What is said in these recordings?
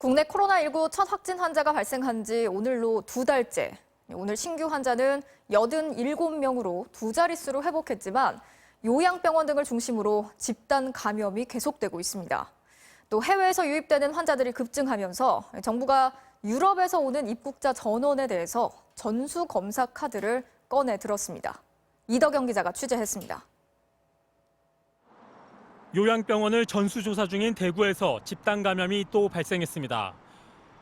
국내 코로나19 첫 확진 환자가 발생한 지 오늘로 2달째. 오늘 신규 환자는 87명으로 두 자릿수로 회복했지만 요양병원 등을 중심으로 집단 감염이 계속되고 있습니다. 또 해외에서 유입되는 환자들이 급증하면서 정부가 유럽에서 오는 입국자 전원에 대해서 전수검사 카드를 꺼내 들었습니다. 이덕영 기자가 취재했습니다. 요양병원을 전수조사 중인 대구에서 집단 감염이 또 발생했습니다.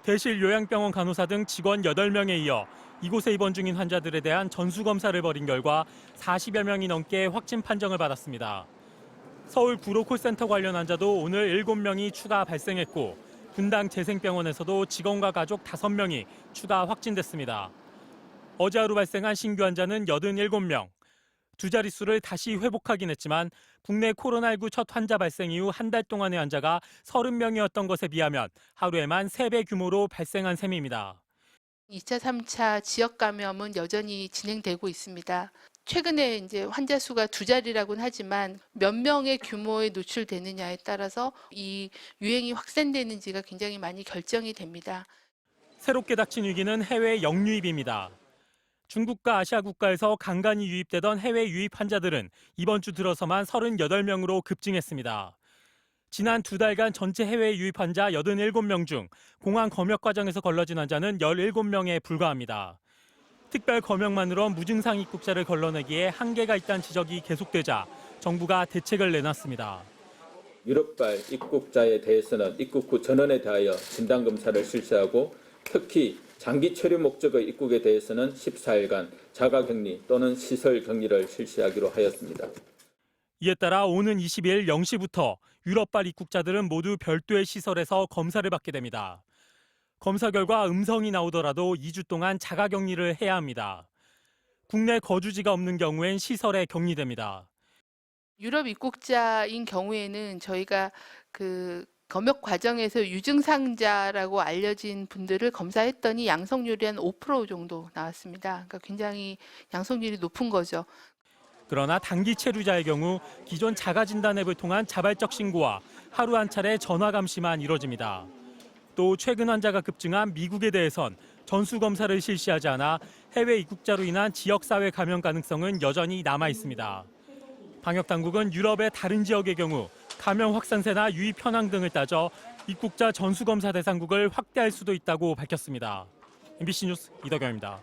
대실 요양병원 간호사 등 직원 8명에 이어 이곳에 입원 중인 환자들에 대한 전수검사를 벌인 결과 40여 명이 넘게 확진 판정을 받았습니다. 서울 구로 콜센터 관련 환자도 오늘 7명이 추가 발생했고 분당 재생병원에서도 직원과 가족 5명이 추가 확진됐습니다. 어제 하루 발생한 신규 환자는 87명. 두 자릿수를 다시 회복하긴 했지만 국내 코로나19 첫 환자 발생 이후 한 달 동안의 환자가 30명이었던 것에 비하면 하루에만 3배 규모로 발생한 셈입니다. 2차, 3차 지역 감염은 여전히 진행되고 있습니다. 최근에 이제 환자 수가 2자리라고는 하지만 몇 명의 규모에 노출되느냐에 따라서 이 유행이 확산되는지가 굉장히 많이 결정이 됩니다. 새롭게 닥친 위기는 해외 역유입입니다. 중국과 아시아 국가에서 간간히 유입되던 해외 유입 환자들은 이번 주 들어서만 38명으로 급증했습니다. 지난 2달간 전체 해외 유입 환자 87명 중 공항 검역 과정에서 걸러진 환자는 17명에 불과합니다. 특별 검역만으로 무증상 입국자를 걸러내기에 한계가 있다는 지적이 계속되자 정부가 대책을 내놨습니다. 유럽발 입국자에 대해서는 입국 후 전원에 대하여 진단검사를 실시하고 특히 장기 체류 목적의 입국에 대해서는 14일간 자가격리 또는 시설격리를 실시하기로 하였습니다. 이에 따라 오는 20일 0시부터 유럽발 입국자들은 모두 별도의 시설에서 검사를 받게 됩니다. 검사 결과 음성이 나오더라도 2주 동안 자가격리를 해야 합니다. 국내 거주지가 없는 경우엔 시설에 격리됩니다. 유럽 입국자인 경우에는 저희가 검역 과정에서 유증상자라고 알려진 분들을 검사했더니 양성률이 한 5% 정도 나왔습니다. 그러니까 굉장히 양성률이 높은 거죠. 그러나 단기 체류자의 경우 기존 자가진단 앱을 통한 자발적 신고와 하루 한 차례 전화 감시만 이뤄집니다. 또 최근 환자가 급증한 미국에 대해선 전수검사를 실시하지 않아 해외 입국자로 인한 지역사회 감염 가능성은 여전히 남아 있습니다. 방역당국은 유럽의 다른 지역의 경우 감염 확산세나 유입 현황 등을 따져 입국자 전수검사 대상국을 확대할 수도 있다고 밝혔습니다. MBC 뉴스 이덕영입니다.